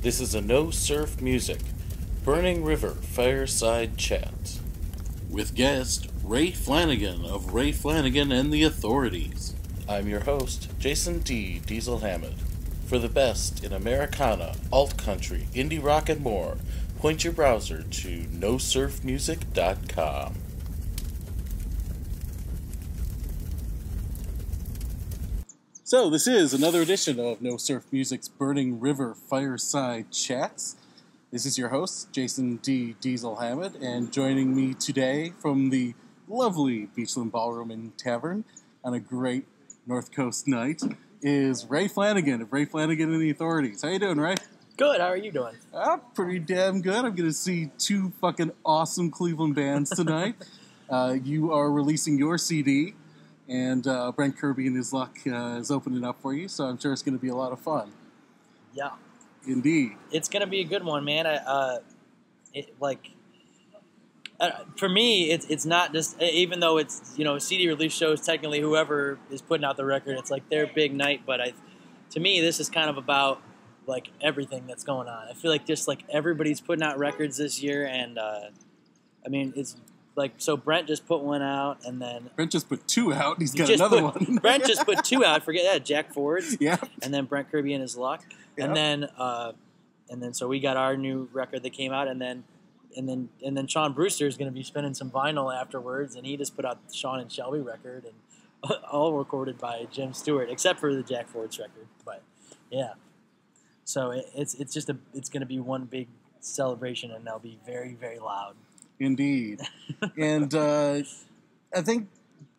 This is a No Surf Music, Burning River Fireside Chat. With guest Ray Flanagan of Ray Flanagan and the Authorities. I'm your host, Jason D. Diesel Hamad. For the best in Americana, alt country, indie rock, and more, point your browser to nosurfmusic.com. So, this is another edition of No Surf Music's Burning River Fireside Chats. This is your host, Jason D. Diesel Hamad, and joining me today from the lovely Beachland Ballroom and Tavern on a great North Coast night is Ray Flanagan of Ray Flanagan and the Authorities. How you doing, Ray? Good. How are you doing? Pretty damn good. I'm going to see two fucking awesome Cleveland bands tonight. You are releasing your CD. And Brent Kirby and his luck is opening up for you, so I'm sure it's going to be a lot of fun. Yeah. Indeed. It's going to be a good one, man. For me, it's not just, even though it's, CD release shows, technically whoever is putting out the record, it's like their big night, but to me, this is kind of about, like, everything that's going on. I feel like just, like, everybody's putting out records this year, and, it's... Like, so Brent just put one out, and then... Brent just put two out, and he's got another one. Brent just put two out, forget that, Jack Ford's. Yeah. And then Brent Kirby and his luck. Yep. And then so we got our new record that came out, and then Sean Brewster is going to be spinning some vinyl afterwards, and he just put out the Sean and Shelby record, and all recorded by Jim Stewart, except for the Jack Ford's record. But, yeah. So it's going to be one big celebration, and they'll be very, very loud. Indeed. And I think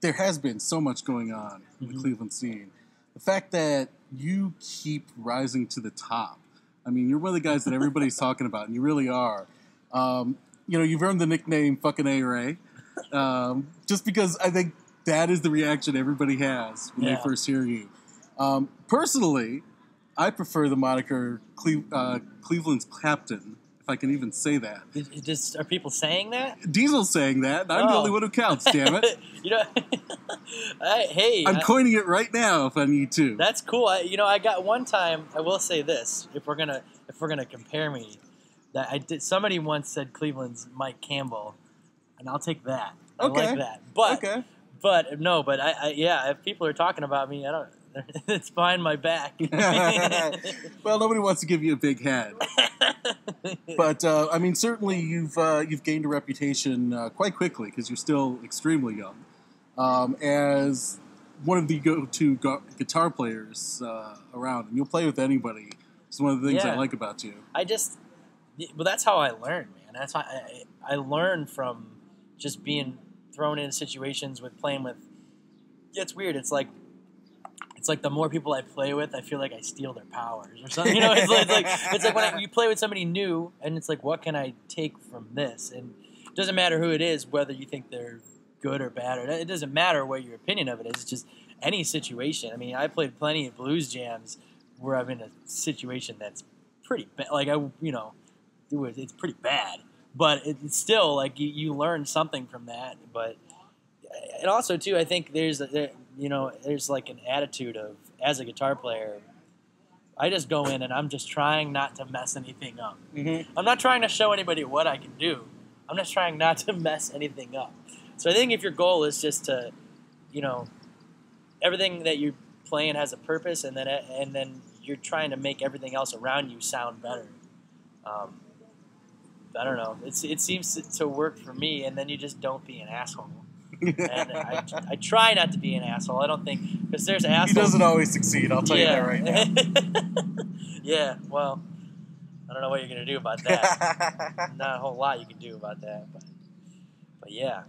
there has been so much going on in the Cleveland scene. The fact that you keep rising to the top. I mean, you're one of the guys that everybody's talking about, and you really are. You've earned the nickname fucking A-Ray, just because I think that is the reaction everybody has when they first hear you. Personally, I prefer the moniker Cleveland's Captain, if I can even say that. Are people saying that? Diesel's saying that, and I'm the only one who counts, damn it. I'm coining it right now if I need to. That's cool. I got one time, I will say this, if we're gonna compare me, that somebody once said Cleveland's Mike Campbell, and I'll take that. Okay. I like that. But if people are talking about me, I don't. It's behind my back. Well, nobody wants to give you a big head. But, certainly you've gained a reputation quite quickly, because you're still extremely young, as one of the go-to guitar players around. And you'll play with anybody. It's one of the things I like about you. That's how I learn, man. That's how I learn from just being thrown in situations with playing with... It's weird. It's like the more people I play with, I feel like I steal their powers or something. It's like when you play with somebody new, and it's like, what can I take from this? And it doesn't matter who it is, whether you think they're good or bad, or it doesn't matter what your opinion of it is. It's just any situation. I mean, I played plenty of blues jams where I'm in a situation that's pretty bad. Like it's pretty bad, but it's still like you learn something from that. But and also too, I think there's like an attitude of, as a guitar player, I just go in and I'm just trying not to mess anything up. Mm-hmm. I'm not trying to show anybody what I can do. I'm just trying not to mess anything up. So I think if your goal is just to, everything that you're playing has a purpose, and then you're trying to make everything else around you sound better. I don't know. It seems to work for me, and then you just don't be an asshole. And I try not to be an asshole. I don't think, because there's assholes. He doesn't always succeed, I'll tell you that right now. Yeah, well, I don't know what you're going to do about that. Not a whole lot you can do about that, but yeah.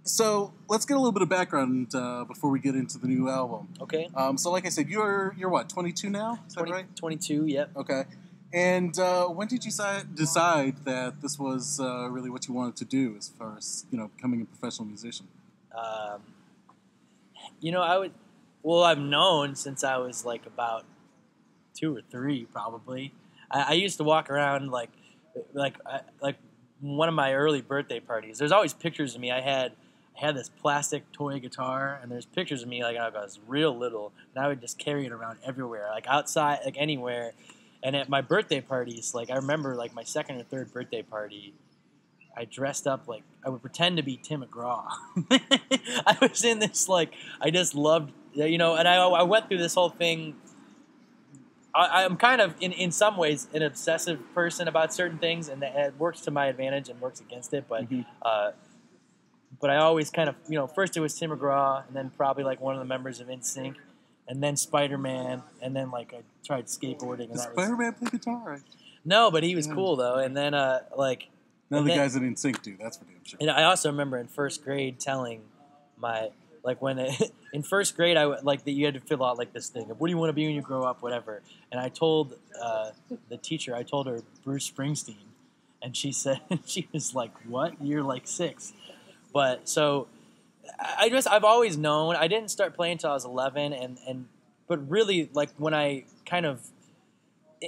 So let's get a little bit of background before we get into the new album. Okay. So like I said, you're what, 22 now? Is that right? 22, yep. Okay. And when did you decide that this was really what you wanted to do as far as, becoming a professional musician? I've known since I was like about 2 or 3 probably. I used to walk around like one of my early birthday parties. There's always pictures of me. I had this plastic toy guitar, and there's pictures of me like I was real little, and I would just carry it around everywhere, like outside, like anywhere. And at my birthday parties, like I remember like my second or third birthday party, I dressed up like I would pretend to be Tim McGraw. I was in this like I just loved and I went through this whole thing. I'm kind of in some ways an obsessive person about certain things, and it works to my advantage and works against it. But but I always kind of first it was Tim McGraw, and then probably like one of the members of NSYNC, and then Spider-Man, and then like I tried skateboarding. And Does Spider-Man play guitar? No, but he was cool though. And then like. None of the guys that NSYNC do, that's for damn sure. And I also remember in first grade telling in first grade that you had to fill out like this thing of what do you want to be when you grow up, whatever. And I told the teacher, I told her Bruce Springsteen, and she said she was like, "What? You're like 6." But so I've always known. I didn't start playing until I was 11, but really like when I kind of.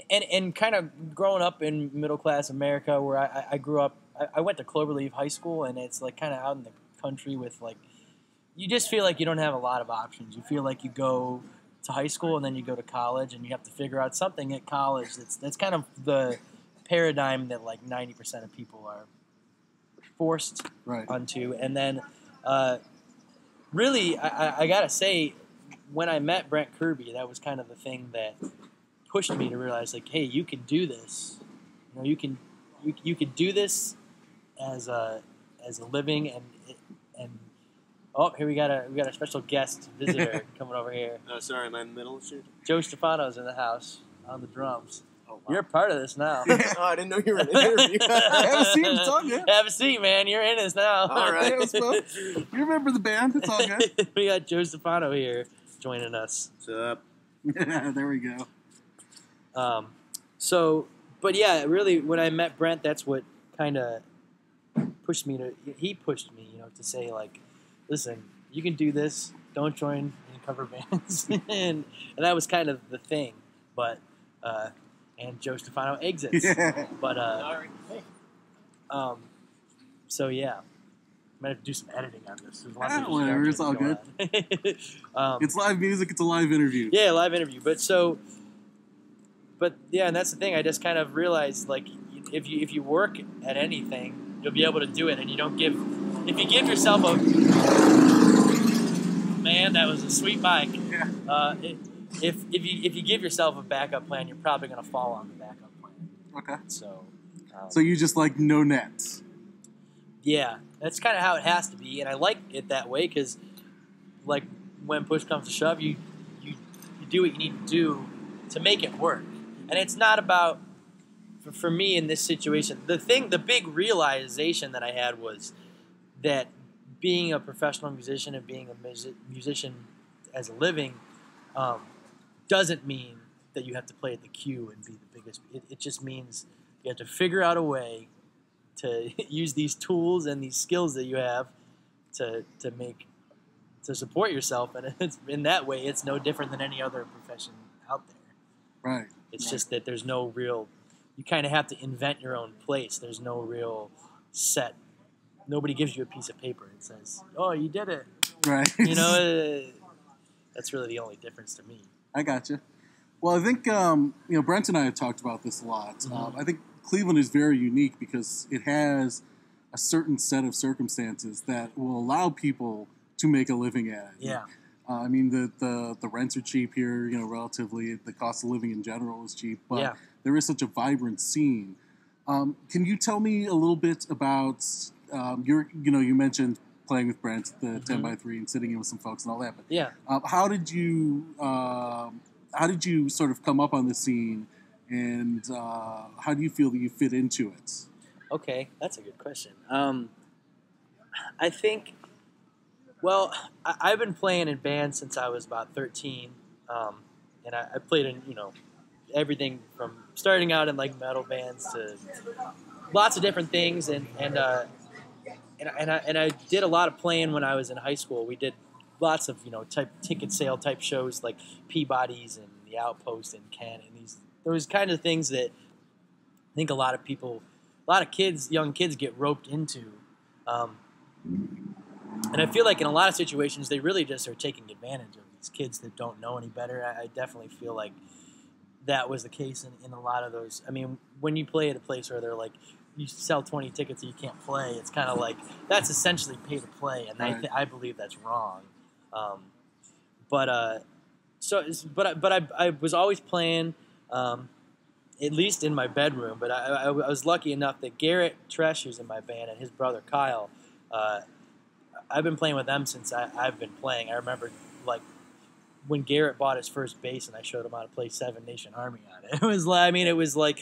And kind of growing up in middle class America, where I grew up, I went to Cloverleaf High School, and it's like kind of out in the country with like, you just feel like you don't have a lot of options. You feel like you go to high school and then you go to college, and you have to figure out something at college. That's kind of the paradigm that like 90% of people are forced onto. And then, really, I gotta say, when I met Brent Kirby, that was kind of the thing that pushed me to realize like, hey, you can do this. You can do this as a living and oh, here we got a special guest visitor coming over here. Oh, sorry, am I in the middle of shit? Joe Stefano's in the house on the drums. Oh, wow. You're a part of this now. Oh, I didn't know you were in an interview. Have a seat, it's all good. Have a seat, man. You're in this now. All right. You remember the band, it's all good. We got Joe Stefano here joining us. What's up? There we go. But yeah, really, when I met Brent, that's what kind of pushed me to say like, listen, you can do this. Don't join any cover bands, and that was kind of the thing. But and Joe Stefano exits. Yeah. But so yeah, might have to do some editing on this. There's a lot of whatever, it's all good. It's live music. It's a live interview. Yeah, live interview. But yeah, and that's the thing. I just kind of realized, like, if you work at anything, you'll be able to do it, and if you give yourself a man, that was a sweet bike. Yeah. If you give yourself a backup plan, you're probably going to fall on the backup plan. Okay. So you just like no nets. Yeah, that's kind of how it has to be, and I like it that way because, like, when push comes to shove, you do what you need to do to make it work. And it's not about, for me in this situation, the big realization that I had was that being a professional musician and being a musician as a living doesn't mean that you have to play at the Q and be the biggest. It just means you have to figure out a way to use these tools and these skills that you have to support yourself. And in that way, it's no different than any other profession out there. Right. It's just that there's no real, you kind of have to invent your own place. There's no real set. Nobody gives you a piece of paper and says, oh, you did it. Right. That's really the only difference to me. I gotcha. Well, I think, Brent and I have talked about this a lot. Mm-hmm. I think Cleveland is very unique because it has a certain set of circumstances that will allow people to make a living at it. Yeah. I mean, the rents are cheap here, relatively. The cost of living in general is cheap, but there is such a vibrant scene. Can you tell me a little bit about you mentioned playing with Brent, the 10x3, and sitting in with some folks and all that. But yeah, how did you sort of come up on the scene, and how do you feel that you fit into it? Okay, that's a good question. I think. Well, I've been playing in bands since I was about 13, and I played in everything from starting out in like metal bands to lots of different things, and I did a lot of playing when I was in high school. We did lots of type ticket sale type shows like Peabody's and the Outpost and Ken, and those kind of things that I think a lot of young kids get roped into. And I feel like in a lot of situations, they really just are taking advantage of these kids that don't know any better. I definitely feel like that was the case in a lot of those. I mean, when you play at a place where they're like, you sell 20 tickets and you can't play, it's kind of like, that's essentially pay to play, and Right. I believe that's wrong. But I was always playing, at least in my bedroom. But I was lucky enough that Garrett Tresh, who's in my band, and his brother Kyle, I've been playing with them since I've been playing. I remember like when Garrett bought his first bass and I showed him how to play Seven Nation Army on it. It was like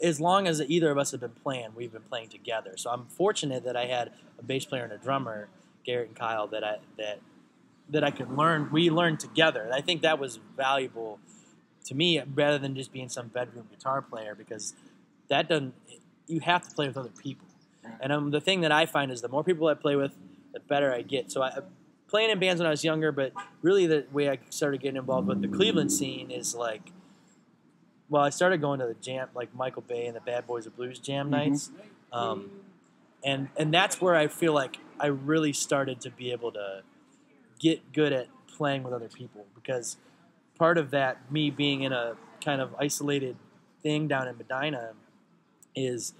as long as either of us have been playing, we've been playing together. So I'm fortunate that I had a bass player and a drummer, Garrett and Kyle, that I could learn. We learned together. And I think that was valuable to me rather than just being some bedroom guitar player, because that doesn't. You have to play with other people. And the thing that I find is the more people I play with, the better I get. So playing in bands when I was younger, but really the way I started getting involved with the Cleveland scene is like, well, I started going to the jam, like Michael Bay and the Bad Boys of Blues jam nights. And that's where I feel like I really started to be able to get good at playing with other people, because part of that, me being in a kind of isolated thing down in Medina, is,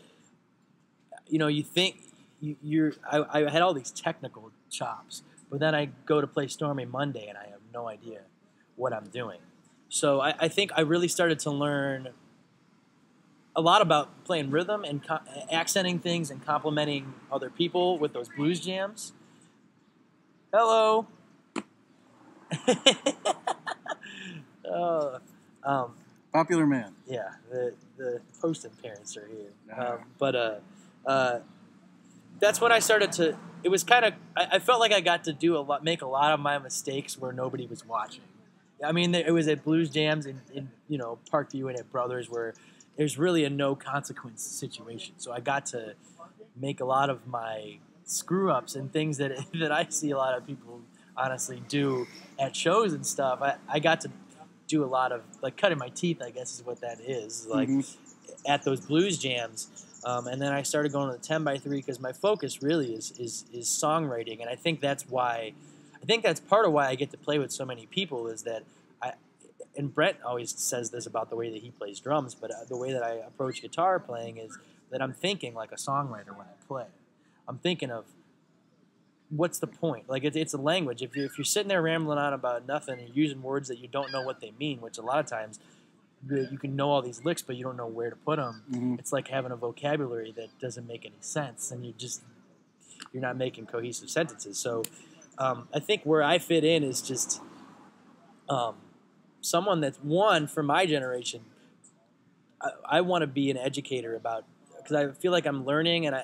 you think I had all these technical chops, but then I go to play Stormy Monday and I have no idea what I'm doing. So I think I really started to learn a lot about playing rhythm and accenting things and complimenting other people with those blues jams. Hello. Popular man. Yeah, the Poston parents are here. That's when I started to. It was kind of. I felt like I got to make a lot of my mistakes where nobody was watching. I mean, it was at blues jams in Parkview and at Brothers, where there's really a no consequence situation. So I got to make a lot of my screw ups and things that I see a lot of people honestly do at shows and stuff. I got to do a lot of like cutting my teeth, I guess is what that is, like at those blues jams. And then I started going to the 10x3 because my focus really is songwriting, and I think that's part of why I get to play with so many people is that and Brett always says this about the way that he plays drums, but the way that I approach guitar playing is that I'm thinking like a songwriter when I play. I'm thinking of what's the point? Like it's a language. If you're sitting there rambling on about nothing and using words that you don't know what they mean, which a lot of times you can know all these licks, but you don't know where to put them. It's like having a vocabulary that doesn't make any sense, and you're not making cohesive sentences. So I think where I fit in is just someone that's for my generation. I want to be an educator because I feel like I'm learning and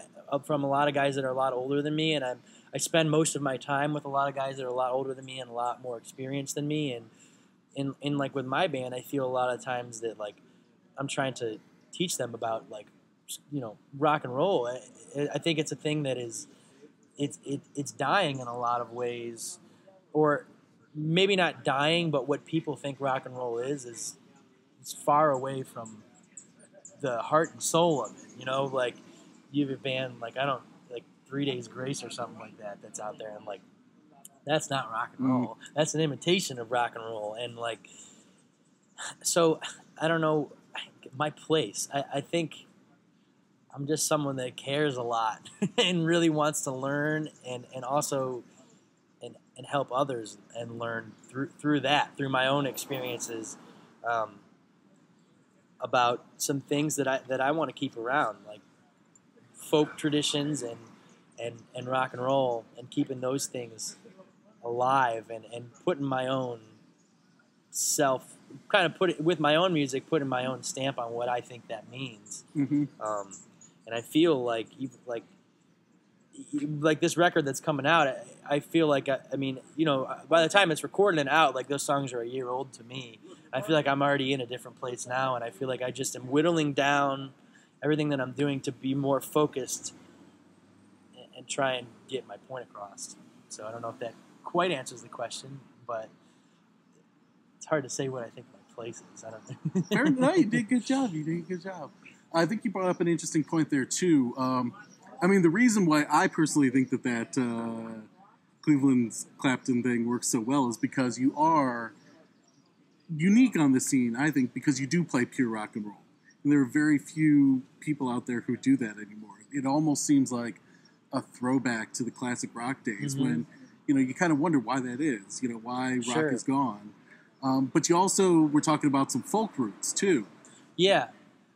from a lot of guys that are a lot older than me, and I spend most of my time with a lot of guys that are a lot older than me and a lot more experienced than me, and in like with my band, I feel a lot of times that like I'm trying to teach them about like rock and roll. I think it's a thing that is it's dying in a lot of ways, or maybe not dying, but what people think rock and roll is it's far away from the heart and soul of it. Like you have a band like 3 Days Grace or something like that that's out there, and like that's not rock and roll. That's an imitation of rock and roll. And like, so I don't know my place. I think I'm just someone that cares a lot and really wants to learn and also and help others and learn through my own experiences about some things that I want to keep around, like folk traditions and rock and roll, and keeping those things alive and putting my own self, kind of with my own music, putting my own stamp on what I think that means. And I feel like this record that's coming out, I feel like I mean, by the time it's recorded and out, like those songs are a year old to me. I feel like I'm already in a different place now, and I feel like I just am whittling down everything that I'm doing to be more focused and try and get my point across. So I don't know if that quite answers the question, but it's hard to say what I think my place is. I don't know. No, you did a good job. I think you brought up an interesting point there, too. I mean, the reason why I personally think that Cleveland's Clapton thing works so well is because you are unique on the scene, I think, because you do play pure rock and roll. And there are very few people out there who do that anymore. It almost seems like a throwback to the classic rock days when, you kind of wonder why that is, why rock is gone. But you also were talking about some folk roots, too. Yeah.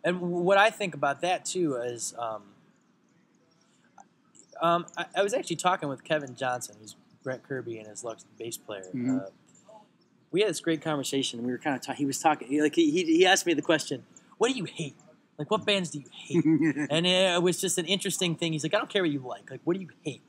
And what I think about that, too, is I was actually talking with Kevin Johnson, who's Brett Kirby and his Lux bass player. We had this great conversation, and we were kind of talking. He was talking, like he asked me the question, "What do you hate? Like, what bands do you hate?" And it was just an interesting thing. He's like, "I don't care what you like. Like, what do you hate?"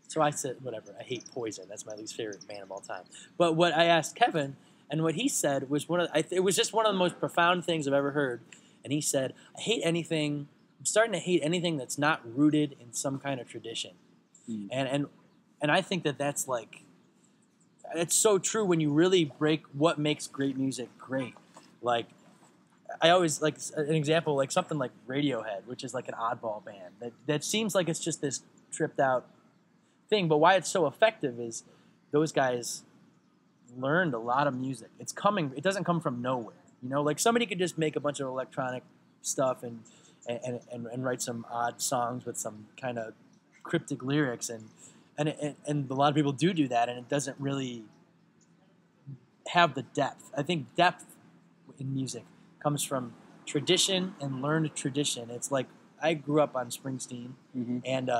So I said, "Whatever. I hate Poison. That's my least favorite band of all time." But what I asked Kevin, and what he said was it was just one of the most profound things I've ever heard. And he said, "I hate anything. I'm starting to hate anything that's not rooted in some kind of tradition." And I think that's like. It's so true when you really break what makes great music great. Like, I always, like, an example, like something like Radiohead, which is like an oddball band. That seems like it's just this tripped out thing, but why it's so effective is those guys learned a lot of music. It doesn't come from nowhere. Like somebody could just make a bunch of electronic stuff and write some odd songs with some kind of cryptic lyrics and a lot of people do that, and it doesn't really have the depth. I think depth in music comes from tradition and learned tradition. It's like I grew up on Springsteen, and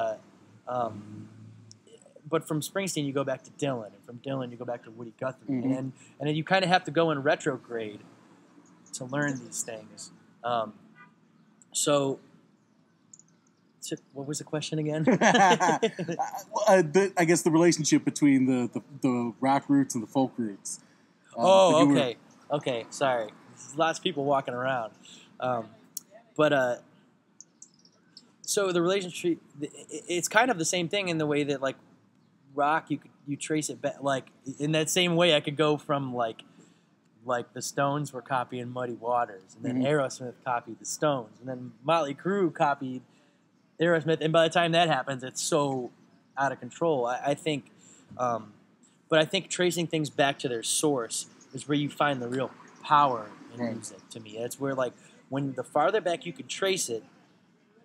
but from Springsteen you go back to Dylan, and from Dylan you go back to Woody Guthrie, and then you kind of have to go in retrograde to learn these things. What was the question again? I guess the relationship between the rock roots and the folk roots. Okay. Sorry, there's lots of people walking around. So the relationship, it's kind of the same thing in the way that like rock, you trace it back. Like in that same way, I could go from like the Stones were copying Muddy Waters, and then Aerosmith copied the Stones, and then Motley Crue copied Aerosmith, and by the time that happens, it's so out of control. I think, but I think tracing things back to their source is where you find the real power in music. To me, it's where like when the farther back you can trace it,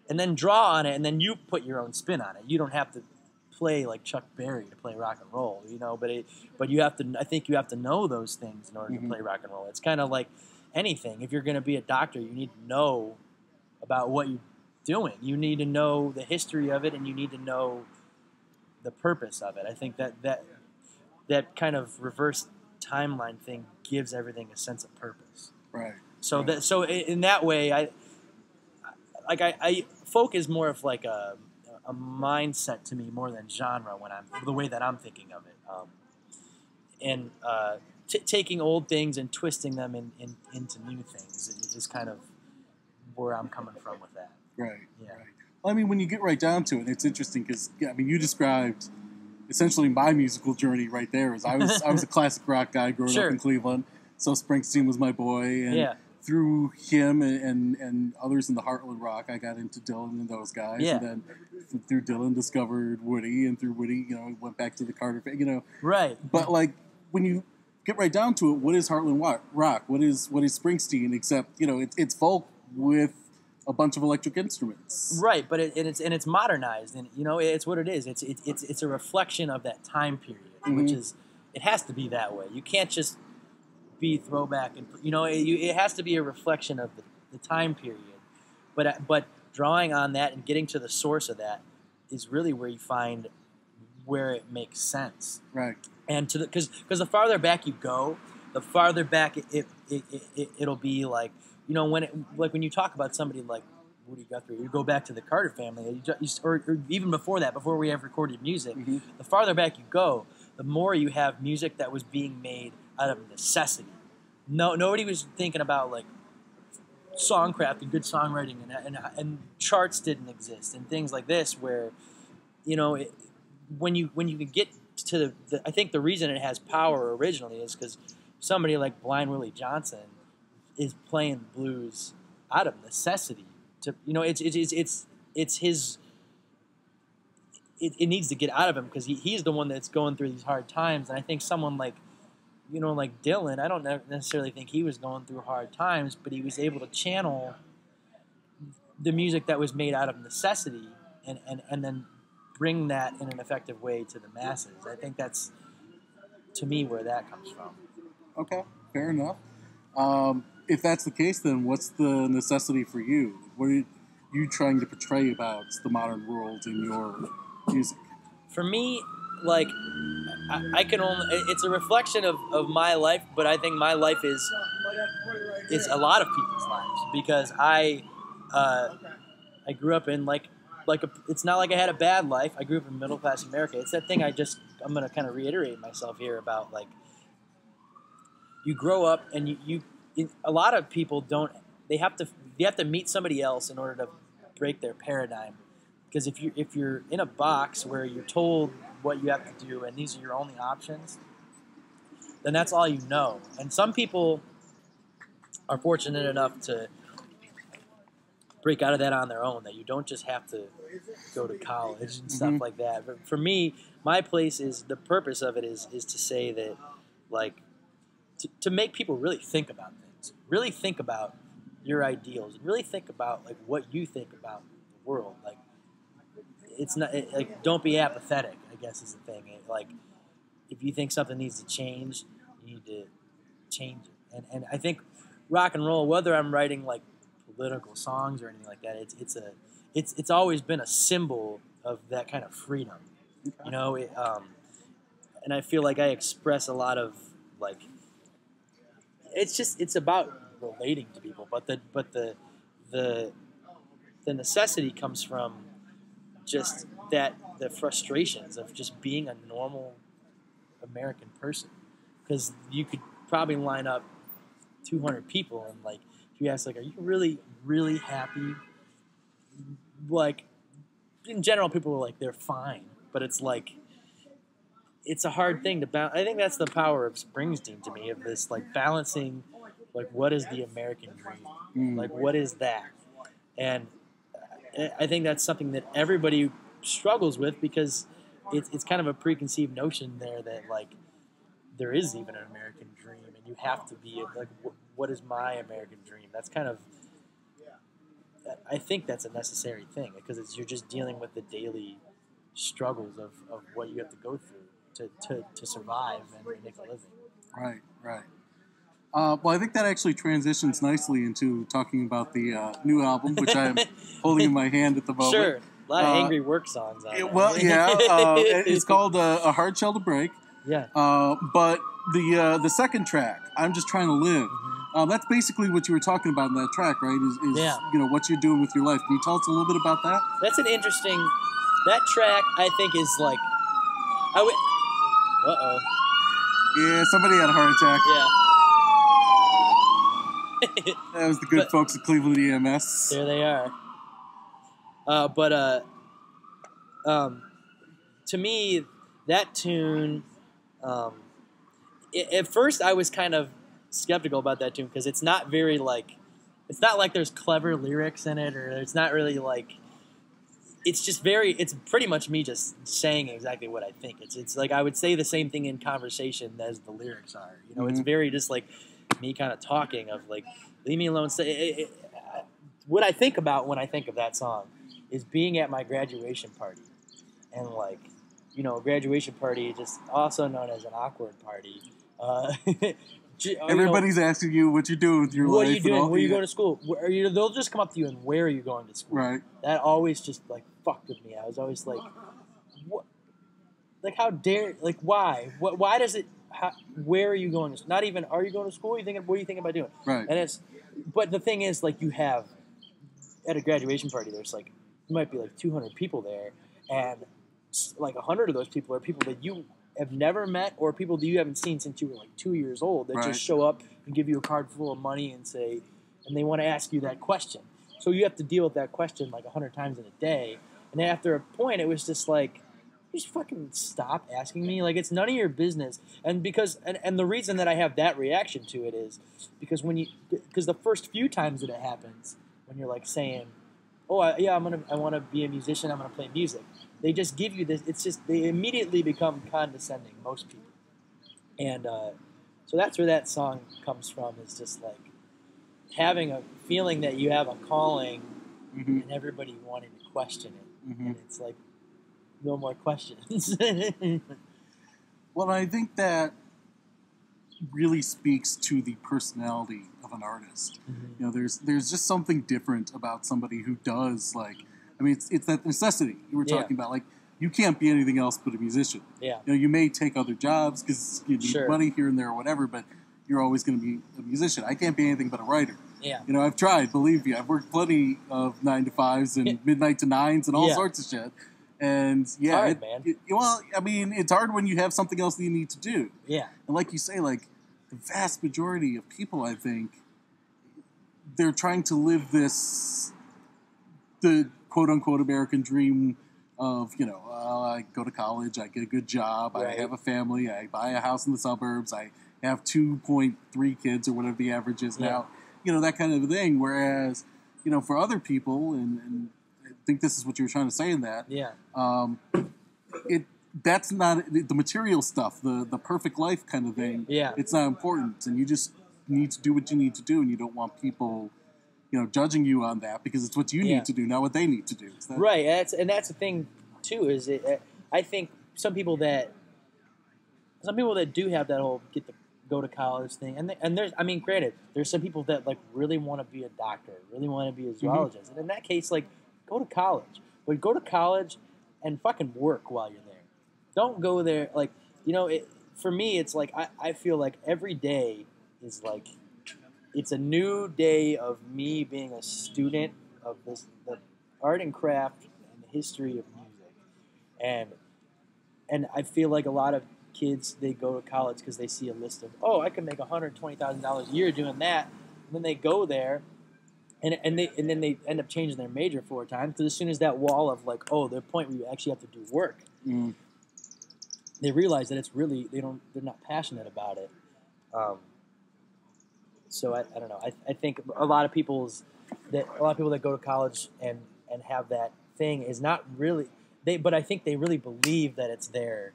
and then draw on it, and then you put your own spin on it. You don't have to play like Chuck Berry to play rock and roll, But you have to. I think you have to know those things in order to play rock and roll. It's kind of like anything. If you're going to be a doctor, you need to know about what you're doing. You need to know the history of it, and you need to know the purpose of it. I think that kind of reverse timeline thing gives everything a sense of purpose. Right. So in that way, I folk is more of like a mindset to me more than genre when the way that I'm thinking of it. Taking old things and twisting them into new things is kind of where I'm coming from with that. Right. Yeah. Right. Well, I mean, when you get right down to it, it's interesting because you described essentially my musical journey right there. I was a classic rock guy growing up in Cleveland, so Springsteen was my boy, and through him and others in the Heartland rock, I got into Dylan and those guys, and then through Dylan discovered Woody, and through Woody, went back to the Carter, Right. But like when you get right down to it, what is Heartland rock? What is Springsteen? Except it's folk with a bunch of electric instruments, right? But it's modernized, and it's what it is. It's a reflection of that time period, which is it has to be that way. You can't just be throwback, and it has to be a reflection of the time period. But drawing on that and getting to the source of that is really where you find where it makes sense, right? And because the farther back you go, the farther back it'll be like. When you talk about somebody like Woody Guthrie, you go back to the Carter family, or even before that, before we have recorded music, the farther back you go, the more you have music that was being made out of necessity. Nobody was thinking about like songcraft and good songwriting, and charts didn't exist and things like this. Where when you can get to I think the reason it has power originally is because somebody like Blind Willie Johnson is playing blues out of necessity. It's his. It needs to get out of him because he's the one that's going through these hard times, and I think someone like like Dylan, I don't necessarily think he was going through hard times, but he was able to channel the music that was made out of necessity and then bring that in an effective way to the masses. I think that's, to me, where that comes from. Okay, fair enough. If that's the case, then what's the necessity for you? What are you trying to portray about the modern world in your music? For me, like, I can only, it's a reflection of my life, but I think my life is a lot of people's lives, because I grew up in it's not like I had a bad life. I grew up in middle class America. It's that thing I'm going to kind of reiterate myself here about, like, you grow up and a lot of people you have to meet somebody else in order to break their paradigm. Because if you're in a box where you're told what you have to do and these are your only options, then that's all you know. And some people are fortunate enough to break out of that on their own, that you don't just have to go to college and stuff like that. But for me, my place is, the purpose of it is to say that, like, to make people really think about things, really think about your ideals, and really think about, like, what you think about the world. Like, it's not like, don't be apathetic, I guess is the thing. Like, if you think something needs to change, you need to change it. And I think rock and roll, whether I'm writing like political songs or anything like that, it's always been a symbol of that kind of freedom. Okay. And I feel like I express a lot of, like, it's about relating to people, but the necessity comes from just the frustrations of just being a normal American person. Because you could probably line up 200 people and, like, if you ask, like, are you really, really happy? Like, in general, people are like, they're fine. But it's like, it's a hard thing to balance. I think that's the power of Springsteen to me, of this, like, balancing, like, what is the American dream? Like, what is that? And I think that's something that everybody struggles with, because it's kind of a preconceived notion there that, like, there is even an American dream, and you have to be, like, what is my American dream? That's kind of, I think that's a necessary thing, because you're just dealing with the daily struggles of what you have to go through to survive and make a living. Right. Well, I think that actually transitions nicely into talking about the new album, which I'm holding in my hand at the moment. Sure. A lot of angry work songs on it. Well, yeah. It's called A Hard Shell to Break. Yeah. But the second track, I'm Just Trying to Live, that's basically what you were talking about in that track, right? Is yeah. What you're doing with your life. Can you tell us a little bit about that? That's an interesting... That track, I think, is like... Uh-oh. Yeah, somebody had a heart attack. Yeah. That was the good folks at Cleveland EMS. There they are. To me, that tune, at first I was kind of skeptical about that tune, because it's not very, like, it's not like there's clever lyrics in it, or it's not really, like, it's pretty much me just saying exactly what I think. It's like I would say the same thing in conversation as the lyrics are. It's very just like me kind of talking of, like, leave me alone. What I think about when I think of that song is being at my graduation party, and, like, a graduation party, just also known as an awkward party. Everybody's asking you what you're doing with your life. What are you doing? Where are you going to school? They'll just come up to you and, where are you going to school? Right. That always just, like, fucked with me. I was always like, what? Like, how dare? Like, why? Why does it? Where are you going to? Not even, are you going to school? What are you thinking about doing? Right. And but the thing is, like, you have at a graduation party, there's, like, there might be like 200 people there, and like 100 of those people are people that you have never met, or people that you haven't seen since you were like 2 years old, that just show up and give you a card full of money and they want to ask you that question. So you have to deal with that question like 100 times in a day. And then after a point, it was just like, just fucking stop asking me. Like, it's none of your business. And because, and the reason that I have that reaction to it is because because the first few times that it happens, when you're like saying, oh, I want to be a musician, I'm going to play music, they just give you this, they immediately become condescending, most people. And so So that's where that song comes from. Is just like having a feeling that you have a calling, and everybody wanting to question it, and it's like no more questions. Well, I think that really speaks to the personality of an artist. You know, there's just something different about somebody who does, like, I mean, it's that necessity you were talking about. Like, you can't be anything else but a musician. Yeah. You know, you may take other jobs because you need money here and there or whatever, but you're always going to be a musician. I can't be anything but a writer. Yeah. You know, I've tried, believe me. I've worked plenty of 9-to-5s and midnight to 9s and all sorts of shit. And yeah, it's hard, man. Well, I mean, it's hard when you have something else that you need to do. Yeah. And like you say, like, the vast majority of people, I think, they're trying to live the quote-unquote American dream of, you know, I go to college, I get a good job, I have a family, I buy a house in the suburbs, I have 2.3 kids or whatever the average is now, you know, that kind of a thing. Whereas, you know, for other people, and I think this is what you were trying to say in that, that's not the material stuff, the perfect life kind of thing. Yeah. It's not important, and you just need to do what you need to do, and you don't want people, you know, judging you on that because it's what you need to do, not what they need to do. Right, and that's the thing too. Is I think some people that do have that whole go to college thing, and there's, I mean, granted, there's some people that like really want to be a doctor, really want to be a zoologist, and in that case, like, go to college, but go to college and fucking work while you're there. Don't go there, like, you know, for me, it's like, I feel like every day is like, it's a new day of me being a student of the art and craft and the history of music. And I feel like a lot of kids, they go to college because they see a list of, oh, I can make $120,000 a year doing that. And then they go there, and then they end up changing their major 4 times, because as soon as that wall of like, oh, the point where you actually have to do work, they realize that it's really, they're not passionate about it. So I don't know. I think a lot of people that go to college and have that thing is not really but I think they really believe that it's their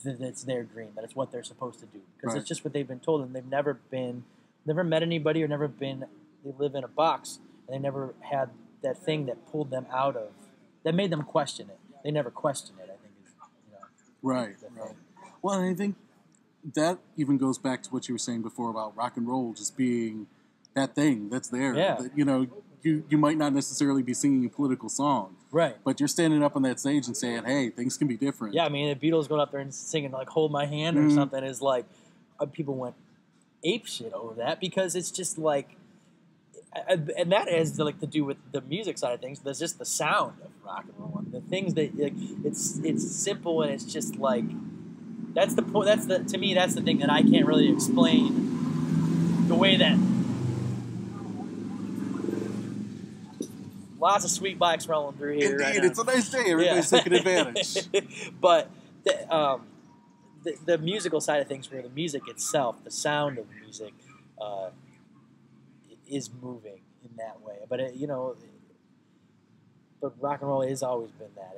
dream, that it's what they're supposed to do, because it's just what they've been told, and they've never met anybody, or they live in a box, and they never had that thing that pulled them out of, that made them question it. They never questioned it, I think, is, you know. Right. Well, and I think that even goes back to what you were saying before about rock and roll just being that thing that's there. Yeah. That, you know, you might not necessarily be singing a political song. Right. But you're standing up on that stage and saying, hey, things can be different. Yeah, I mean, the Beatles going up there and singing, like, Hold My Hand or something is like, people went ape shit over that, because it's just like, and that has like to do with the music side of things. There's just the sound of rock and roll, and the things that, like, it's simple, and it's just like, that's the point. To me, that's the thing that I can't really explain. The way that lots of sweet bikes rolling through here. Indeed, right, it's a nice day. Everybody's taking advantage. But the musical side of things, where the music itself, the sound of music, is moving in that way. But but rock and roll has always been that.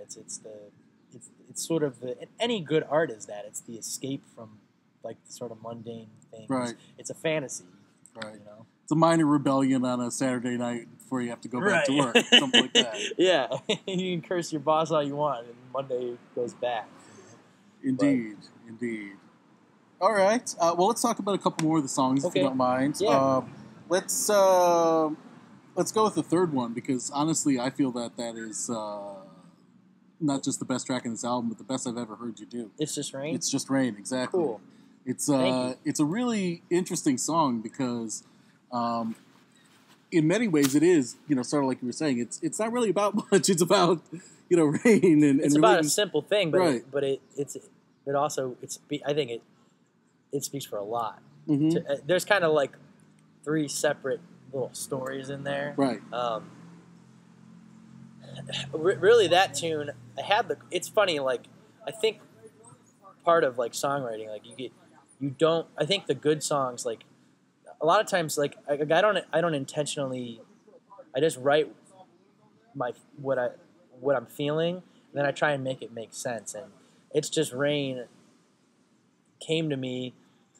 It's sort of any good art is that. It's the escape from, like, the sort of mundane things. Right. It's a fantasy. Right. You know? It's a minor rebellion on a Saturday night before you have to go back to work. Something like that. Yeah. You can curse your boss all you want, and Monday goes back. Indeed. All right. Well, let's talk about a couple more of the songs, if you don't mind. Yeah. Let's go with the third one, because honestly, I feel that is not just the best track in this album, but the best I've ever heard you do. It's Just Rain? It's Just Rain, exactly. Cool. It's a really interesting song because, in many ways, it is, you know, sort of like you were saying. It's not really about much. It's about, you know, rain and it's about a simple thing, but right. I think it speaks for a lot. Mm-hmm. There's kind of like 3 separate little stories in there. Right. Really, that tune, it's funny, like, I think part of, like, songwriting, like, I think the good songs, like, a lot of times, like, I don't intentionally, I just write what I'm feeling, and then I try and make it make sense. And It's Just Rain came to me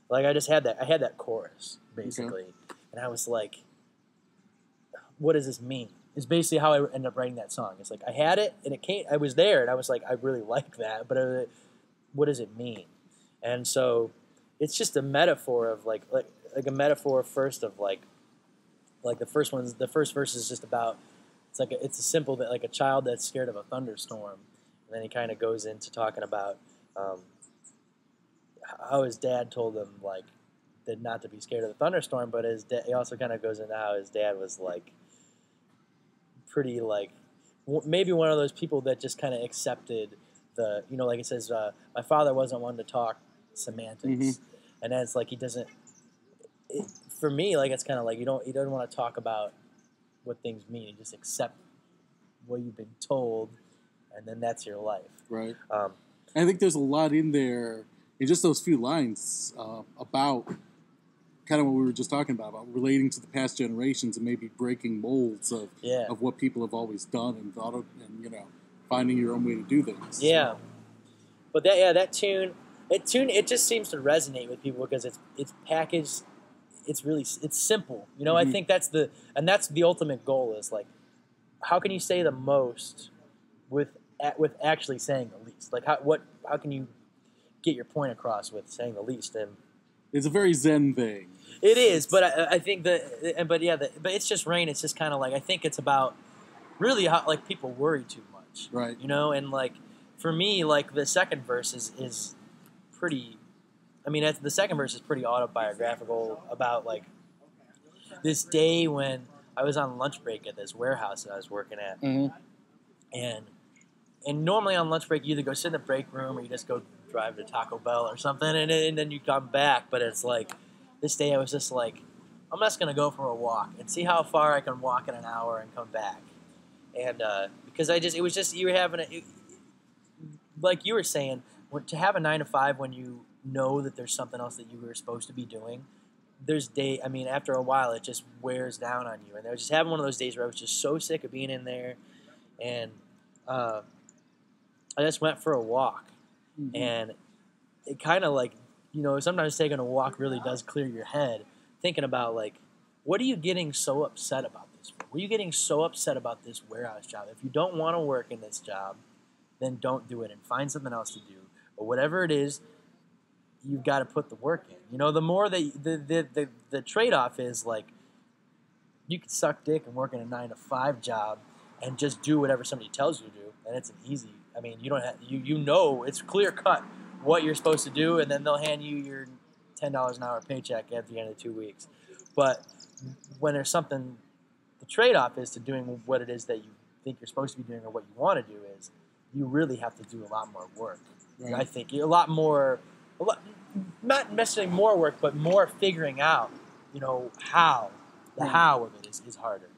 Like I had that chorus basically, and I was like, what does this mean? Is basically how I ended up writing that song. It's like I had it and it came. I was there and I was like, I really like that, but what does it mean? And so it's just a metaphor of like a metaphor first of like the first verse is just about it's a simple that like a child that's scared of a thunderstorm, and then he kind of goes into talking about how his dad told him like that not to be scared of the thunderstorm, but he also kind of goes into how his dad was like pretty like maybe one of those people that just kind of accepted like it says my father wasn't one to talk semantics, and then it's like he doesn't. For me, like it's kind of like he doesn't want to talk about what things mean. You just accept what you've been told, and then that's your life. Right. I think there's a lot in there in just those few lines about kind of what we were just talking about relating to the past generations and maybe breaking molds of what people have always done and thought of, and finding your own way to do things. Yeah. But that tune, it just seems to resonate with people because it's packaged. It's simple. I think that's the ultimate goal is like, how can you say the most with actually saying the least? Like how can you get your point across with saying the least? And it's a very Zen thing. It is, but I think but it's just rain. It's just kind of like I think it's about really how like people worry too much, right? And like for me, like the second verse is pretty. I mean, the second verse is pretty autobiographical about like this day when I was on lunch break at this warehouse that I was working at, and normally on lunch break you either go sit in the break room or you just go drive to Taco Bell or something, and then you come back. But it's like this day I was just like, I'm just gonna go for a walk and see how far I can walk in an hour and come back, and because it was just you were having like you were saying to have a 9 to 5 when you know that there's something else that you were supposed to be doing. After a while, it just wears down on you. And I was just having one of those days where I was just so sick of being in there. And I just went for a walk. And it kind of like, sometimes taking a walk really does clear your head. Thinking about like, what are you getting so upset about this for? Were you getting so upset about this warehouse job? If you don't want to work in this job, then don't do it and find something else to do. Or whatever it is, you've got to put the work in. The more that the trade-off is like you can suck dick and work in a 9 to 5 job and just do whatever somebody tells you to do, and it's an easy. I mean, you don't have it's clear cut what you're supposed to do, and then they'll hand you your $10 an hour paycheck at the end of 2 weeks. But when there's something, the trade-off is to doing what it is that you think you're supposed to be doing or what you want to do is you really have to do a lot more work. Right. I think not necessarily more work, but more figuring out, how of it is harder.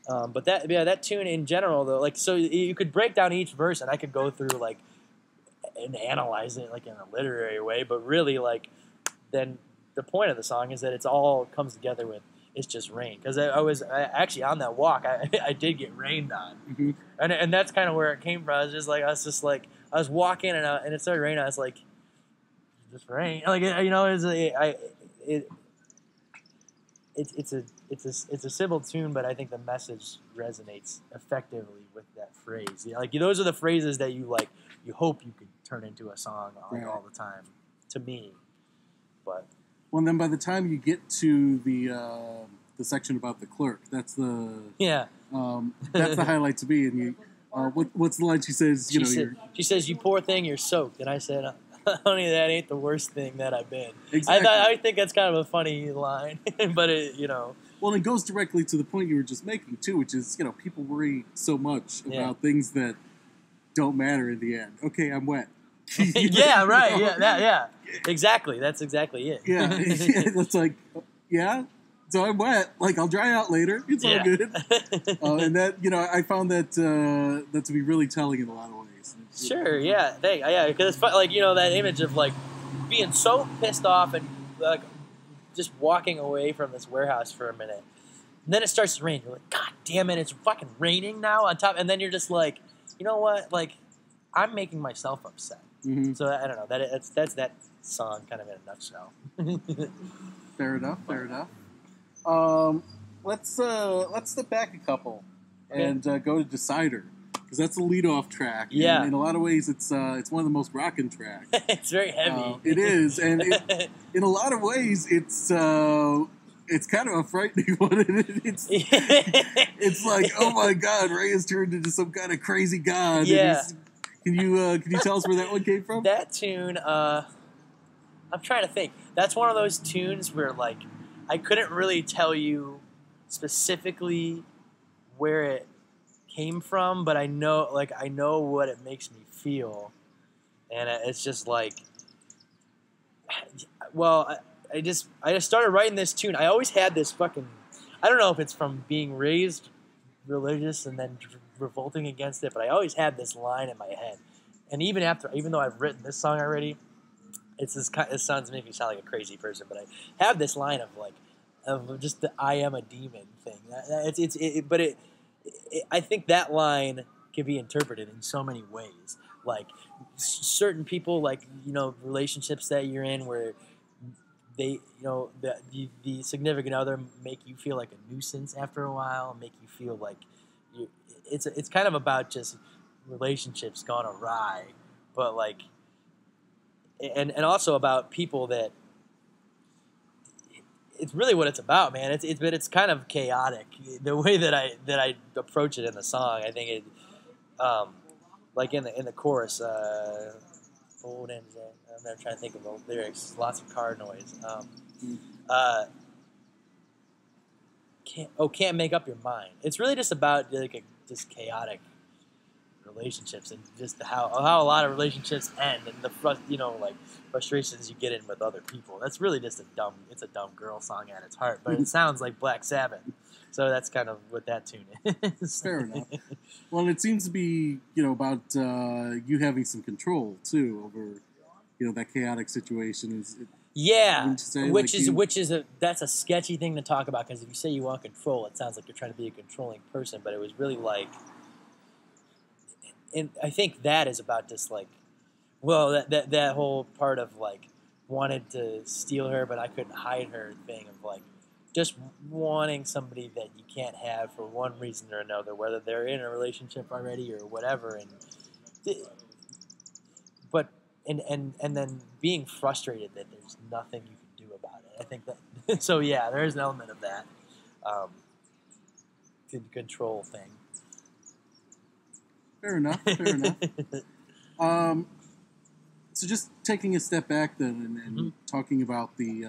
But that tune in general though, like so you could break down each verse and I could go through like and analyze it like in a literary way, but really like then the point of the song is that it's all comes together with it's just rain because I was actually on that walk I did get rained on, and that's kind of where it came from. I was walking and it started raining. I was like, just rain, like it's a simple tune, but I think the message resonates effectively with that phrase. Like those are the phrases that you hope you could turn into a song all the time. To me, but well, then by the time you get to the section about the clerk, that's the that's the highlight to me. And you, what's the line she says? She says, "You poor thing, you're soaked." And I said, "Honey, that ain't the worst thing that I've been." Exactly. I think that's kind of a funny line, but Well, it goes directly to the point you were just making too, which is people worry so much about things that don't matter in the end. Okay, I'm wet. Yeah, right. Yeah, exactly. That's exactly it. Yeah, that's like, so I'm wet. Like, I'll dry out later. It's all good. And that, I found that to be really telling in a lot of ways. Sure, yeah. Because it's like, that image of, like, being so pissed off and, like, just walking away from this warehouse for a minute. And then it starts to rain. You're like, God damn it, it's fucking raining now on top. And then you're just like, you know what? Like, I'm making myself upset. Mm-hmm. So I don't know. That's song kind of in a nutshell. Fair enough. Let's step back a couple and go to Decider, because that's the lead-off track. Yeah. And in a lot of ways, it's one of the most rockin' tracks. It's very heavy. It is, and in a lot of ways, it's kind of a frightening one. It's like, oh my God, Ray has turned into some kind of crazy god. Yeah. Can you tell us where that one came from? That tune, I'm trying to think. That's one of those tunes where, like, I couldn't really tell you specifically where it came from, but I know what it makes me feel, and it's just like, well, I just started writing this tune. I always had this fucking, I don't know if it's from being raised religious and then revolting against it, but I always had this line in my head, and even though I've written this song already, it sounds to make me sound like a crazy person, but I have this line of just the "I am a demon" thing. I think that line can be interpreted in so many ways. Like certain people, like, you know, relationships that you're in where they, you know, the significant other make you feel like a nuisance after a while, make you feel like it's kind of about just relationships gone awry, but like, and also about people that. It's really what it's about, man. It's kind of chaotic the way that I approach it in the song. I think it, like in the chorus, I'm never trying to think of the lyrics. Lots of car noise. Can't make up your mind. It's really just about like just chaotic relationships and just how a lot of relationships end and the frustrations you get in with other people. That's really just a dumb girl song at its heart, but it sounds like Black Sabbath. So that's kind of what that tune is. Fair enough. Well, it seems to be, you know, about you having some control too over, you know, that chaotic situation. That's a sketchy thing to talk about, because if you say you want control, it sounds like you're trying to be a controlling person, but it was really like. And I think that is about just like, well, that whole part of like wanted to steal her, but I couldn't hide her thing of like just wanting somebody that you can't have for one reason or another, whether they're in a relationship already or whatever, and then being frustrated that there's nothing you can do about it. I think that so yeah, there is an element of that control thing. Fair enough. So just taking a step back then and talking about the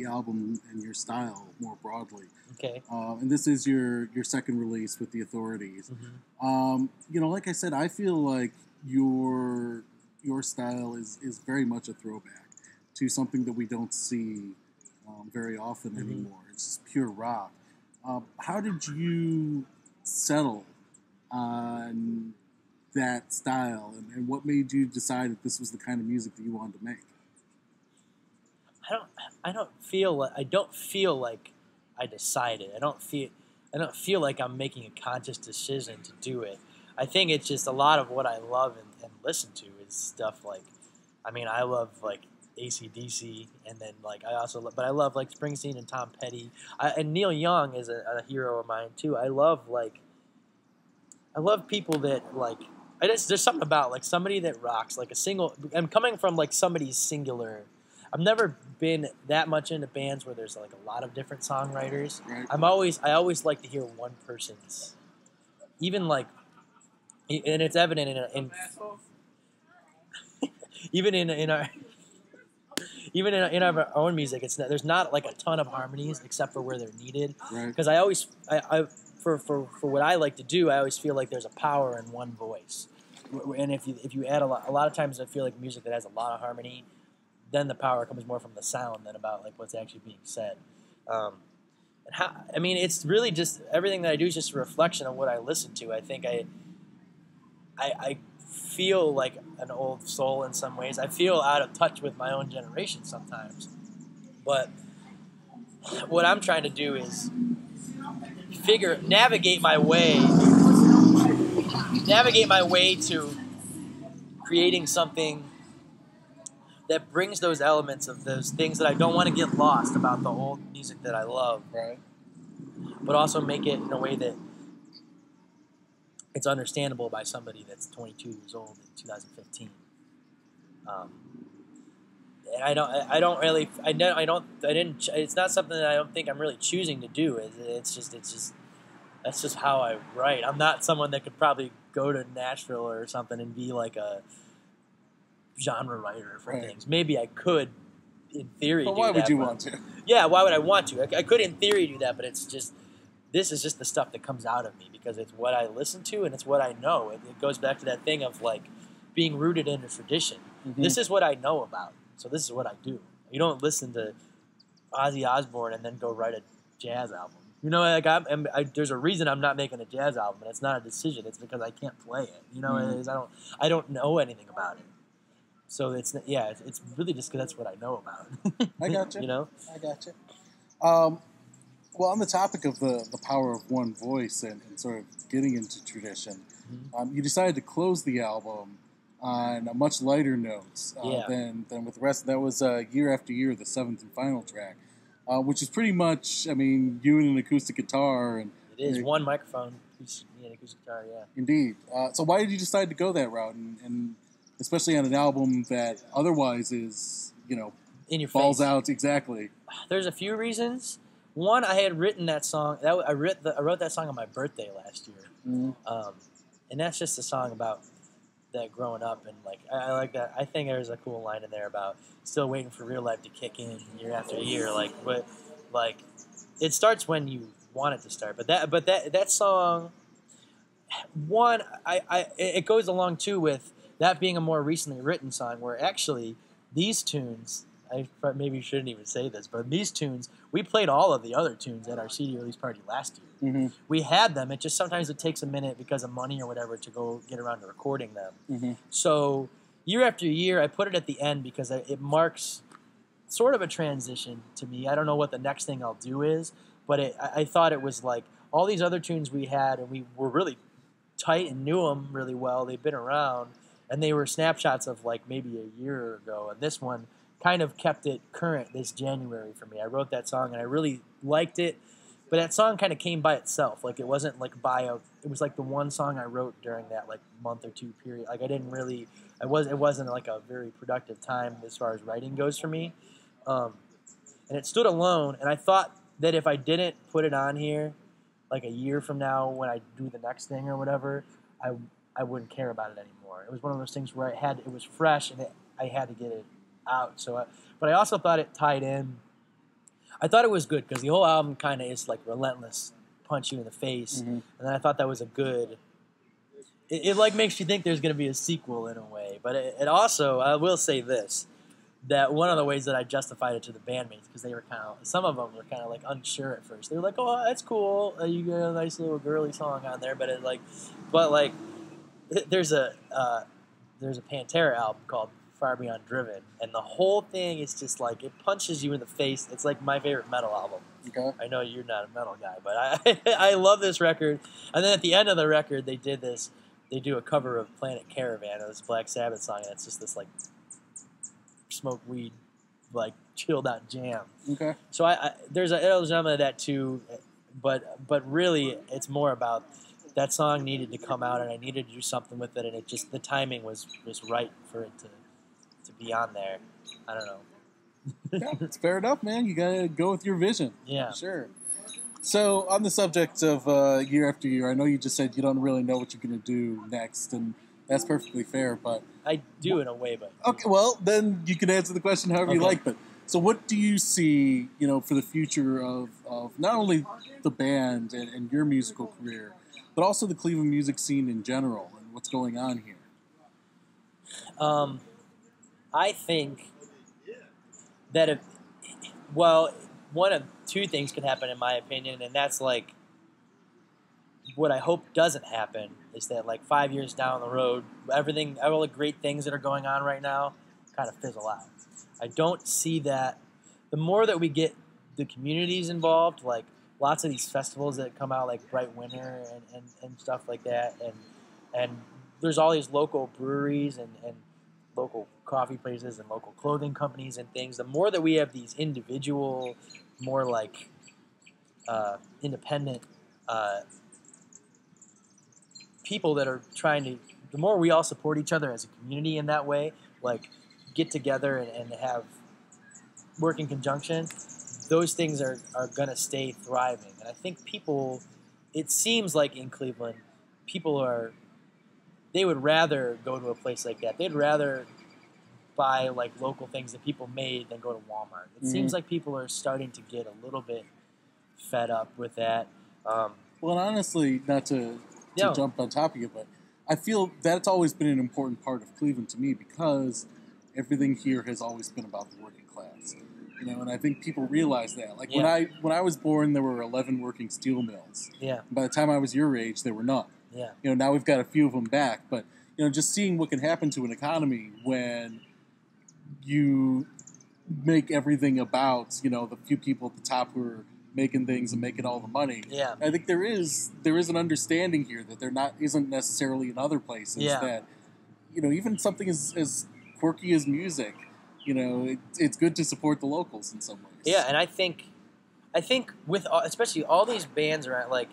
album and your style more broadly. Okay. And this is your second release with the Authorities. You know, like I said, I feel like your style is very much a throwback to something that we don't see very often anymore. It's just pure rock. How did you settle on that style, and what made you decide that this was the kind of music that you wanted to make? I don't feel like I decided. I don't feel like I'm making a conscious decision to do it. I think it's just a lot of what I love and listen to is stuff like, I mean, I love like AC/DC, and then like I love like Springsteen and Tom Petty, and Neil Young is a hero of mine too. I love people that like. There's something about like somebody that rocks like a single. I'm coming from like somebody's singular. I've never been that much into bands where there's like a lot of different songwriters. Right. I always like to hear one person's, even like, and it's evident in even in our own music. There's not like a ton of harmonies except for where they're needed. Because I always for what I like to do, I always feel like there's a power in one voice. And if you add a lot of times I feel like music that has a lot of harmony, then the power comes more from the sound than about like what's actually being said. It's really just everything that I do is just a reflection of what I listen to. I think I feel like an old soul in some ways. I feel out of touch with my own generation sometimes. But what I'm trying to do is navigate my way to creating something that brings those elements of those things that I don't want to get lost about the old music that I love, Right. but also make it in a way that it's understandable by somebody that's 22 years old in 2015. And I don't really, I didn't. It's not something that I don't think I'm really choosing to do. It's just that's just how I write. I'm not someone that could probably go to Nashville or something and be like a genre writer for things. Maybe I could, in theory. But why would you want to? Yeah, why would I want to? I could, in theory, do that, but it's just this is just the stuff that comes out of me because it's what I listen to and it's what I know. It goes back to that thing of like being rooted in a tradition. Mm-hmm. This is what I know about, so this is what I do. You don't listen to Ozzy Osbourne and then go write a jazz album. You know, like there's a reason I'm not making a jazz album, and it's not a decision. It's because I can't play it. You know, Mm-hmm. I don't know anything about it. So it's really just because that's what I know about. I got you. You know, I got you. Well, on the topic of the power of one voice and sort of getting into tradition, you decided to close the album on a much lighter note than with the rest. That was Year After Year, the seventh and final track, which is pretty much, I mean, you and an acoustic guitar. And it is one microphone, an acoustic guitar, yeah. Indeed. So why did you decide to go that route, and especially on an album that otherwise is, you know, in your falls face. out exactly? There's a few reasons. One, I had written that song. I wrote that song on my birthday last year, and that's just a song about that growing up, and like I like that. I think there's a cool line in there about still waiting for real life to kick in year after year. Like it starts when you want it to start. But that song, one, it goes along too with that being a more recently written song, where actually these tunes. I maybe shouldn't even say this, but these tunes, we played all of the other tunes at our CD release party last year. Mm-hmm. We had them. It just sometimes it takes a minute because of money or whatever to go get around to recording them. Mm-hmm. So year after year, I put it at the end because it marks sort of a transition to me. I don't know what the next thing I'll do is, but I thought it was like all these other tunes we had, and we were really tight and knew them really well. They've been around, and they were snapshots of like maybe a year ago. And this one kind of kept it current this January for me. I wrote that song and I really liked it, but that song kind of came by itself. Like it wasn't like it was like the one song I wrote during that like month or two period. Like it wasn't like a very productive time as far as writing goes for me. And it stood alone, and I thought that if I didn't put it on here like a year from now when I do the next thing or whatever, I wouldn't care about it anymore. It was one of those things where it was fresh and I had to get it out. So, but I also thought it tied in. I thought it was good because the whole album kind of is like relentless, punch you in the face, and then I thought that was a good. It like makes you think there's going to be a sequel in a way, but it also, I will say this, that one of the ways that I justified it to the bandmates, because they were some of them were kind of like unsure at first. They were like, "Oh, that's cool. You got a nice little girly song on there," but there's a Pantera album called Far Beyond Driven, and the whole thing is just like it punches you in the face. It's like my favorite metal album. Okay. I know you're not a metal guy, but I love this record. And then at the end of the record, they do a cover of Planet Caravan, of this Black Sabbath song, and it's just this like smoke weed, like chilled out jam. Okay. So there's an element of that too, but really it's more about that song needed to come out, and I needed to do something with it, and it just the timing was right for it to be on there. I don't know. Yeah, it's fair enough, man. You gotta go with your vision. Yeah, sure. So on the subject of year after year, I know you just said you don't really know what you're gonna do next, and that's perfectly fair. But I do in a way, but okay. Well, then you can answer the question however you like. But so, what do you see, for the future of not only the band and your musical career, but also the Cleveland music scene in general, and what's going on here? I think that one of two things could happen in my opinion, and that's like what I hope doesn't happen is that like 5 years down the road, all the great things that are going on right now kind of fizzle out. I don't see that. The more that we get the communities involved, like lots of these festivals that come out like Bright Winter and stuff like that, and there's all these local breweries and local coffee places and local clothing companies and things, the more that we have these individual, more like independent people that are trying to, the more we all support each other as a community in that way, like get together and have work in conjunction, those things are going to stay thriving. And I think people, it seems like in Cleveland, they would rather go to a place like that. They'd rather buy like local things that people made than go to Walmart. It seems like people are starting to get a little bit fed up with that. Well, honestly, not to jump on top of you, but I feel that's always been an important part of Cleveland to me because everything here has always been about the working class. You know, and I think people realize that. Like when I was born, there were 11 working steel mills. Yeah. By the time I was your age, there were none. Yeah. You know, now we've got a few of them back, but you know, just seeing what can happen to an economy when you make everything about, you know, the few people at the top who are making things and making all the money. Yeah. I think there is an understanding here that there isn't necessarily in other places that, you know, even something as quirky as music, you know, it's good to support the locals in some ways. Yeah, and I think with especially all these bands around, like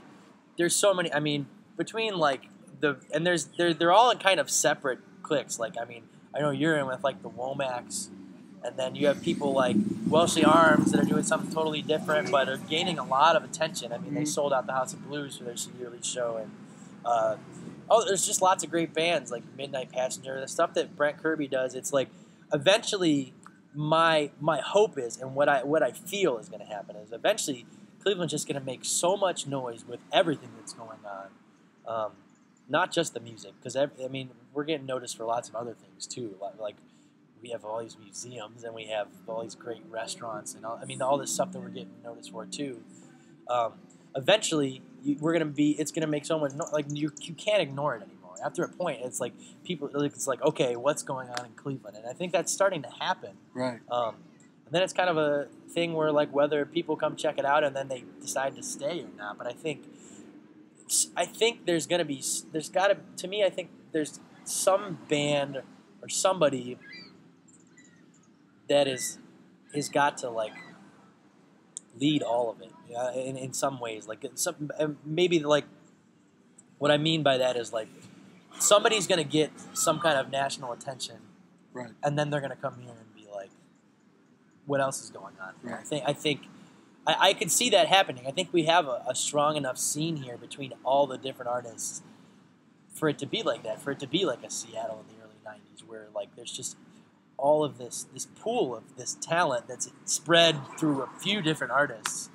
there's so many. I mean, between like they're all in kind of separate cliques. Like I mean, I know you're in with like the Womacs, and then you have people like Welshly Arms that are doing something totally different, but are gaining a lot of attention. I mean, they sold out the House of Blues for their yearly show, and there's just lots of great bands like Midnight Passenger. The stuff that Brent Kirby does, it's like eventually my hope is, and what I feel is going to happen is eventually Cleveland's just going to make so much noise with everything that's going on, not just the music, because I mean we're getting noticed for lots of other things too, like. We have all these museums, and we have all these great restaurants, and all this stuff that we're getting noticed for too. Eventually, it's gonna make so much like you can't ignore it anymore. After a point, it's like it's like okay, what's going on in Cleveland? And I think that's starting to happen. Right. And then it's kind of a thing where like whether people come check it out and then they decide to stay or not. But I think there's some band or somebody that has got to like lead all of it in some ways. Like maybe like what I mean by that is like somebody's going to get some kind of national attention, right? And then they're going to come here and be like, "What else is going on?" Right. I could see that happening. I think we have a strong enough scene here between all the different artists for it to be like that. For it to be like a Seattle in the early '90s, where like there's just all of this pool of this talent that's spread through a few different artists.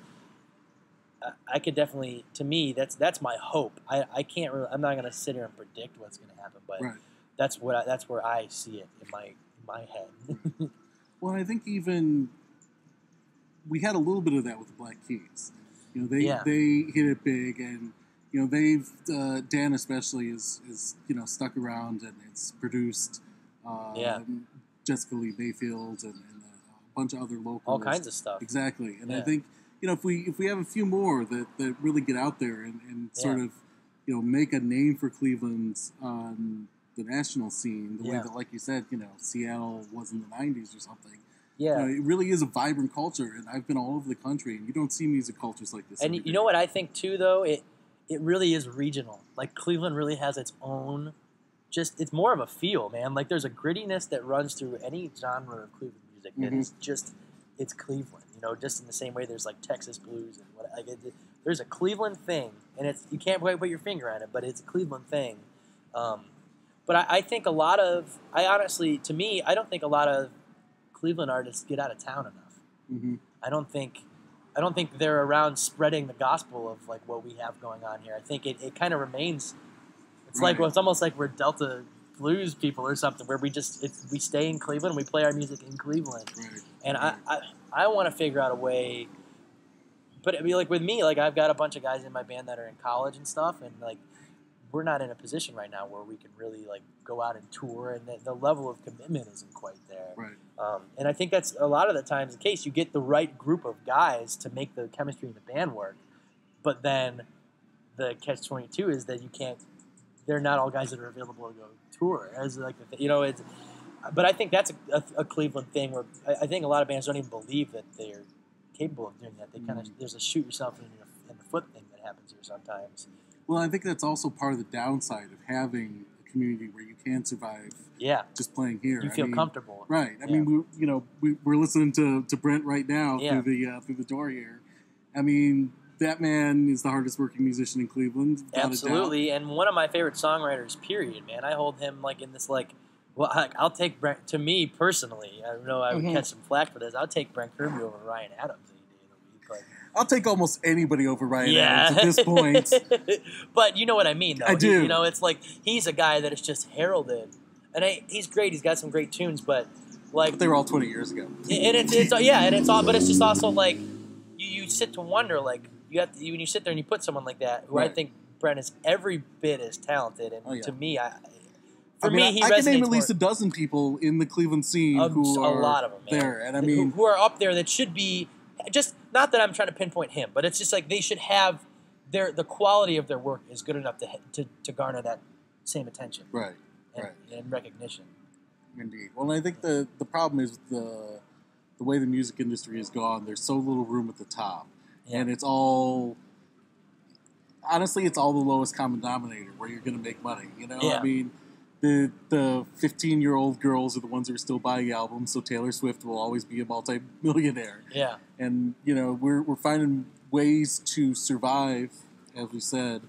I could definitely, to me, that's my hope. I can't really, I'm not going to sit here and predict what's going to happen, but that's where I see it in my head. Well, I think even we had a little bit of that with the Black Keys. You know, they hit it big, and you know they've Dan especially is you know stuck around, and it's produced. Jessica Lee Mayfield and a bunch of other locals. All kinds of stuff. Exactly. And I think, you know, if we have a few more that really get out there and sort of, you know, make a name for Cleveland on the national scene, the way that, like you said, you know, Seattle was in the 90s or something. Yeah. You know, it really is a vibrant culture, and I've been all over the country, and you don't see music cultures like this. And you know what I think, too, though? It really is regional. Like, Cleveland really has its own... it's more of a feel, man. Like there's a grittiness that runs through any genre of Cleveland music that is just, it's Cleveland, you know, just in the same way there's like Texas blues and what, there's a Cleveland thing, and you can't quite put your finger on it, but it's a Cleveland thing. But I think honestly, to me, I don't think a lot of Cleveland artists get out of town enough. Mm-hmm. I don't think they're around spreading the gospel of like what we have going on here. I think it kind of remains. It's it's almost like we're Delta blues people or something, where we stay in Cleveland and we play our music in Cleveland. Right. And I want to figure out a way. But I mean, like with me, like I've got a bunch of guys in my band that are in college and stuff, and like we're not in a position right now where we can really like go out and tour, and the level of commitment isn't quite there. Right. And I think that's a lot of the times the case. You get the right group of guys to make the chemistry in the band work, but then the catch-22 is that you can't. They're not all guys that are available to go tour. As like you know, But I think that's a Cleveland thing where I think a lot of bands don't even believe that they're capable of doing that. They kind of there's a shoot yourself in the foot thing that happens here sometimes. Well, I think that's also part of the downside of having a community where you can survive. Yeah, just playing here. You feel comfortable, right? I mean, we're listening to Brent right now Yeah. through the door here. I mean, that man is the hardest working musician in Cleveland. Absolutely, and one of my favorite songwriters. Period, man. I hold him like in this like. Well, I'll take Brent. To me personally, I know I would catch some flack for this. I'll take Brent Kirby over Ryan Adams any day of the week. Like, I'll take almost anybody over Ryan Adams at this point. But you know what I mean, though. I do. You know, it's like he's a guy that is just heralded, and he's great. He's got some great tunes, but they were all 20 years ago. And it's all. But it's just also like you sit to wonder, like when you sit there and you put someone like that, who I think Brent is every bit as talented, and to me, I can name at least a dozen people in the Cleveland scene who are a lot of them, man. there, and I mean who are up there that should be just not that I'm trying to pinpoint him, but it's just like they should have the quality of their work is good enough to garner that same attention, and recognition. Indeed. Well, I think the problem is the way the music industry has gone. There's so little room at the top, and it's all. Honestly, it's all the lowest common denominator where you're going to make money. You know, I mean. The 15-year-old girls are the ones who are still buying albums, so Taylor Swift will always be a multi-millionaire. Yeah. And, we're finding ways to survive, as we said,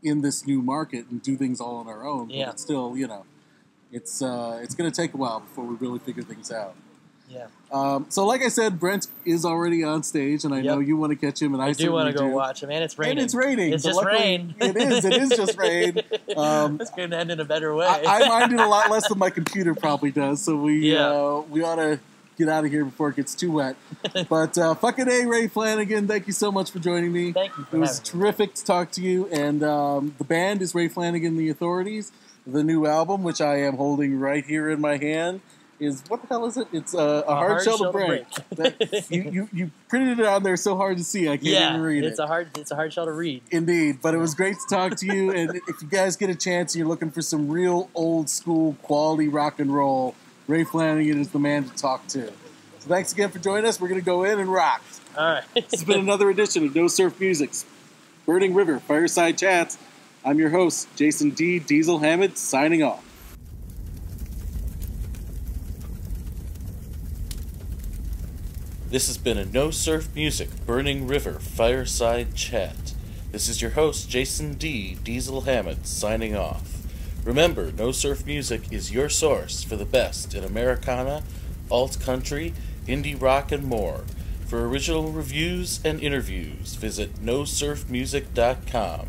in this new market and do things all on our own. But it's still, it's going to take a while before we really figure things out. Yeah. So, like I said, Brent is already on stage, and I know you want to catch him, and I do want to go watch him. And it's raining. And it's raining. It's just rain. It is just rain. It's going to end in a better way. I mind it a lot less than my computer probably does, so we ought to get out of here before it gets too wet. But fucking A, Ray Flanagan, thank you so much for joining me. Thank you for It was terrific to talk to you, and the band is Ray Flanagan the Authorities. The new album, which I am holding right here in my hand, is what the hell is it? It's a hard shell to break. you printed it on there so hard to see I can't even read it. It's a hard shell to read. Indeed, but it was great to talk to you. And if you guys get a chance, you're looking for some real old school quality rock and roll, Ray Flanagan is the man to talk to. So thanks again for joining us. We're going to go in and rock. All right. This has been another edition of No Surf Music's Burning River Fireside Chats. I'm your host, Jason D. Diesel Hamad, signing off. This has been a No Surf Music Burning River Fireside Chat. This is your host, Jason D. Diesel Hamad, signing off. Remember, No Surf Music is your source for the best in Americana, alt-country, indie rock, and more. For original reviews and interviews, visit nosurfmusic.com.